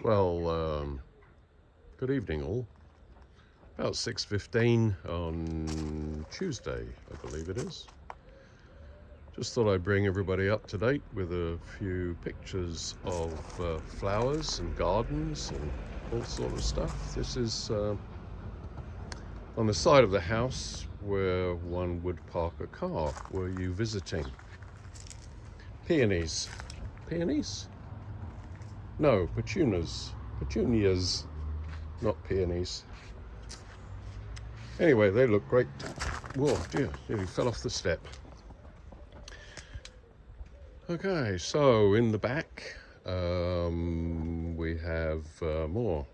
Well, good evening all. About 6:15 on Tuesday, I believe it is. Just thought I'd bring everybody up to date with a few pictures of flowers and gardens and all sort of stuff. This is on the side of the house where one would park a car. Were you visiting? Peonies. Peonies? No, petunias. Petunias, not peonies. Anyway, they look great. Whoa, dear, nearly fell off the step. Okay, so in the back, we have more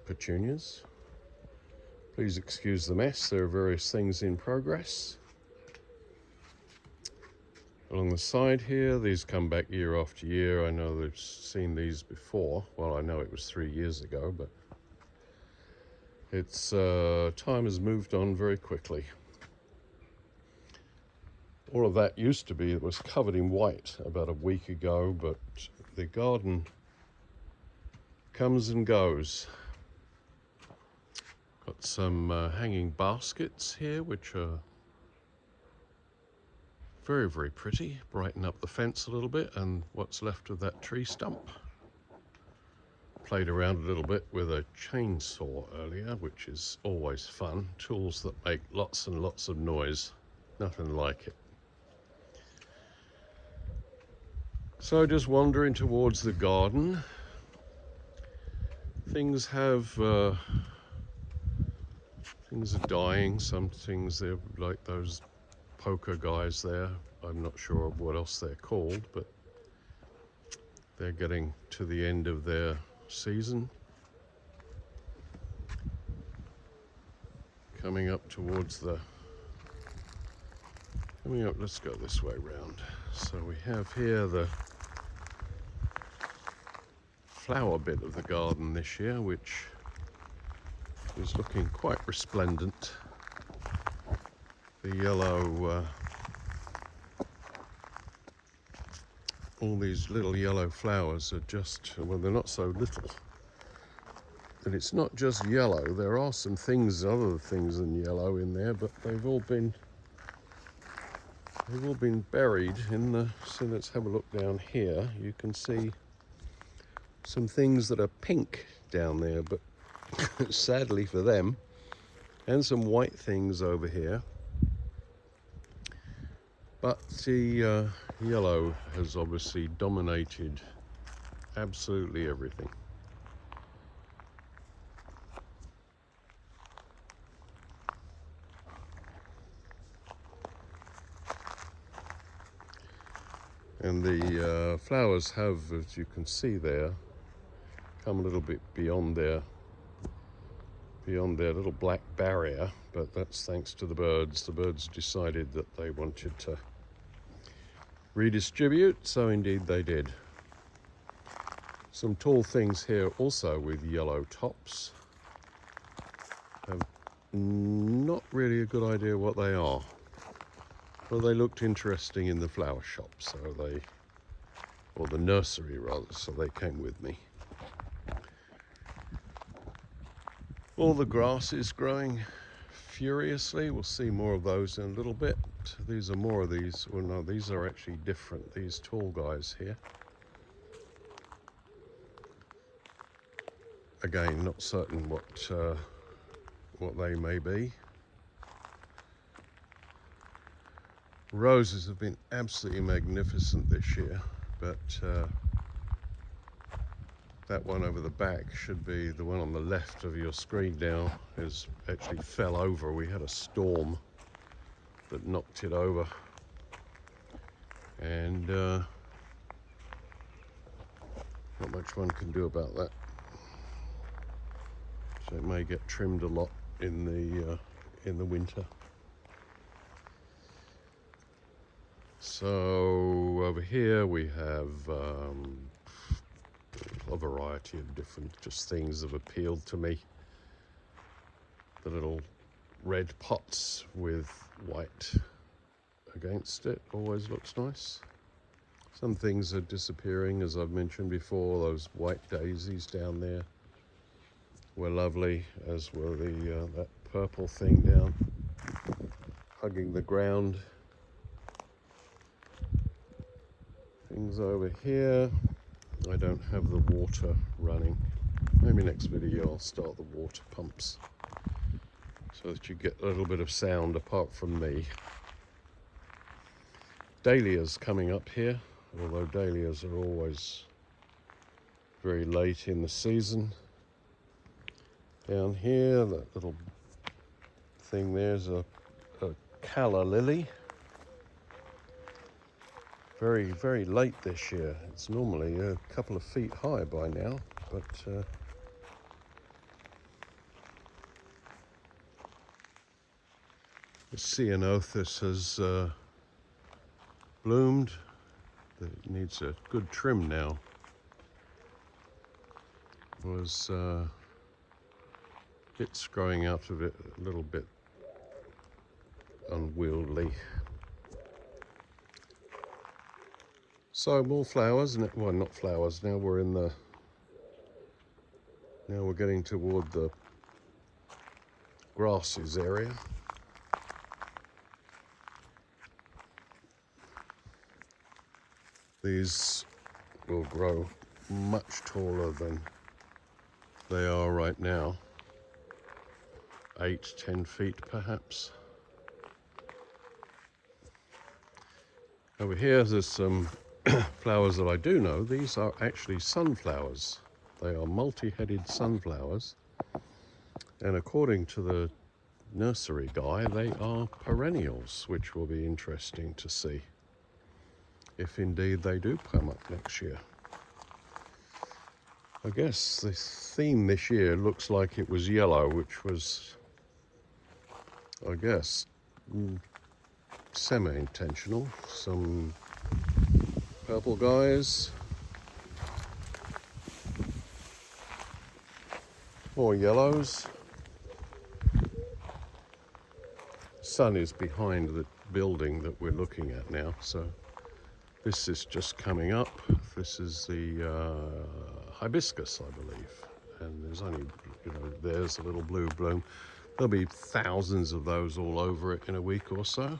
petunias. Please excuse the mess, there are various things in progress. Along the side here, these come back year after year. I know they've seen these before. Well, I know it was 3 years ago, but it's time has moved on very quickly. All of that used to be, it was covered in white about a week ago, but the garden comes and goes. Got some hanging baskets here, which are very, very pretty. Brighten up the fence a little bit and what's left of that tree stump. Played around a little bit with a chainsaw earlier, which is always fun. Tools that make lots and lots of noise. Nothing like it. So just wandering towards the garden. Things are dying. Some things, they're like those poker guys there. I'm not sure what else they're called, but they're getting to the end of their season. Coming up, let's go this way round. So we have here the flower bit of the garden this year, which is looking quite resplendent. The yellow, all these little yellow flowers are just, well, they're not so little. And it's not just yellow, there are some things, other things than yellow in there, but they've all been buried in the, so let's have a look down here. You can see some things that are pink down there, but sadly for them, and some white things over here. But the yellow has obviously dominated absolutely everything. And the flowers have, as you can see there, come a little bit beyond their little black barrier, but that's thanks to the birds. The birds decided that they wanted to redistribute, so indeed they did. Some tall things here also with yellow tops. Not really a good idea what they are. Well, they looked interesting in the flower shop, or the nursery rather, so they came with me. All the grass is growing furiously. We'll see more of those in a little bit. These are more of these. Well, no, these are actually different. These tall guys here. Again, not certain what they may be. Roses have been absolutely magnificent this year, but that one over the back should be the one on the left of your screen now, is actually fell over. We had a storm that knocked it over, and not much one can do about that. So it may get trimmed a lot in the winter. So over here we have a variety of different just things that have appealed to me. The little red pots with white against it always looks nice. Some things are disappearing, as I've mentioned before. Those white daisies down there were lovely, as were that purple thing down hugging the ground. Things over here, I don't have the water running. Maybe next video I'll start the water pumps so that you get a little bit of sound apart from me. Dahlias coming up here, although dahlias are always very late in the season. Down here, that little thing there's a calla lily. Very, very late this year. It's normally a couple of feet high by now, but the ceanothus has bloomed. It needs a good trim now. Was bits growing out of it a little bit unwieldy. So more flowers, well, not flowers. Now we're getting toward the grasses area. These will grow much taller than they are right now. 8-10 feet perhaps. Over here there's some flowers that I do know. These are actually sunflowers. They are multi-headed sunflowers, and according to the nursery guy, they are perennials, which will be interesting to see if indeed they do come up next year. I guess the theme this year looks like it was yellow, which was, I guess, semi-intentional. Some purple guys, more yellows. Sun is behind the building that we're looking at now, so this is just coming up. This is the hibiscus, I believe, and there's only, there's a little blue bloom. There'll be thousands of those all over it in a week or so.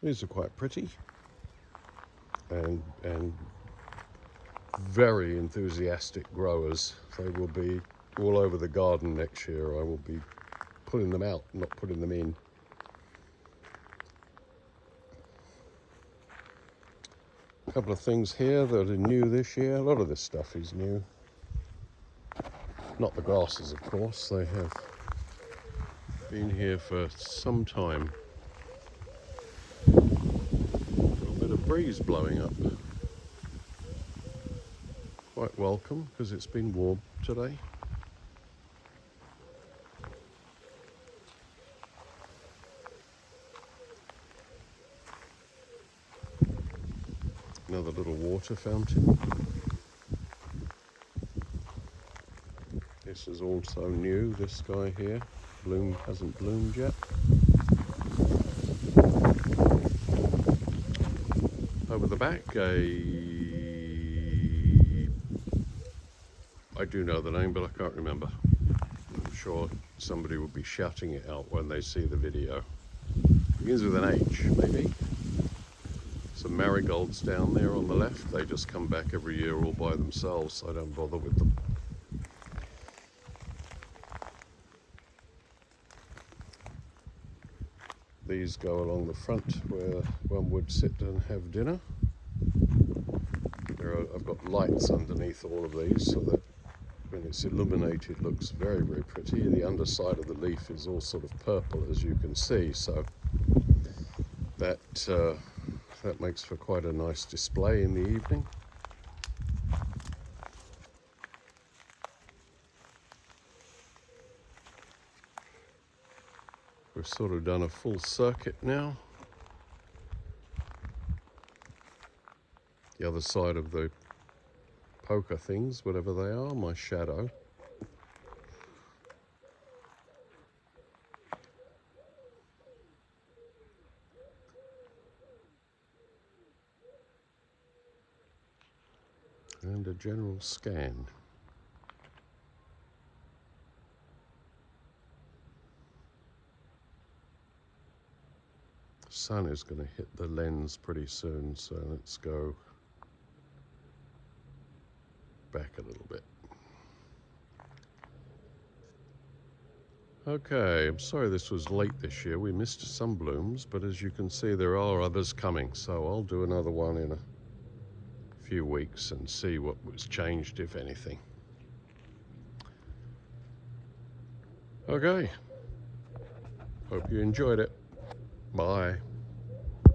These are quite pretty and very enthusiastic growers. They will be all over the garden next year. I will be pulling them out, not putting them in. A couple of things here that are new this year. A lot of this stuff is new. Not the grasses, of course. They have been here for some time. Breeze blowing up. Quite welcome, because it's been warm today. Another little water fountain. This is also new, this guy here. Hasn't bloomed yet. Over the back, I do know the name, but I can't remember. I'm sure somebody will be shouting it out when they see the video. Begins with an H, maybe. Some marigolds down there on the left. They just come back every year all by themselves, so I don't bother with them. These go along the front where one would sit and have dinner. I've got lights underneath all of these so that when it's illuminated it looks very, very pretty. The underside of the leaf is all sort of purple, as you can see, so that makes for quite a nice display in the evening. We've sort of done a full circuit now. The other side of the poker things, whatever they are, my shadow. and a general scan. Sun is going to hit the lens pretty soon, so let's go back a little bit. Okay, I'm sorry this was late this year. We missed some blooms, but as you can see, there are others coming, so I'll do another one in a few weeks and see what was changed, if anything. Okay, hope you enjoyed it. Bye.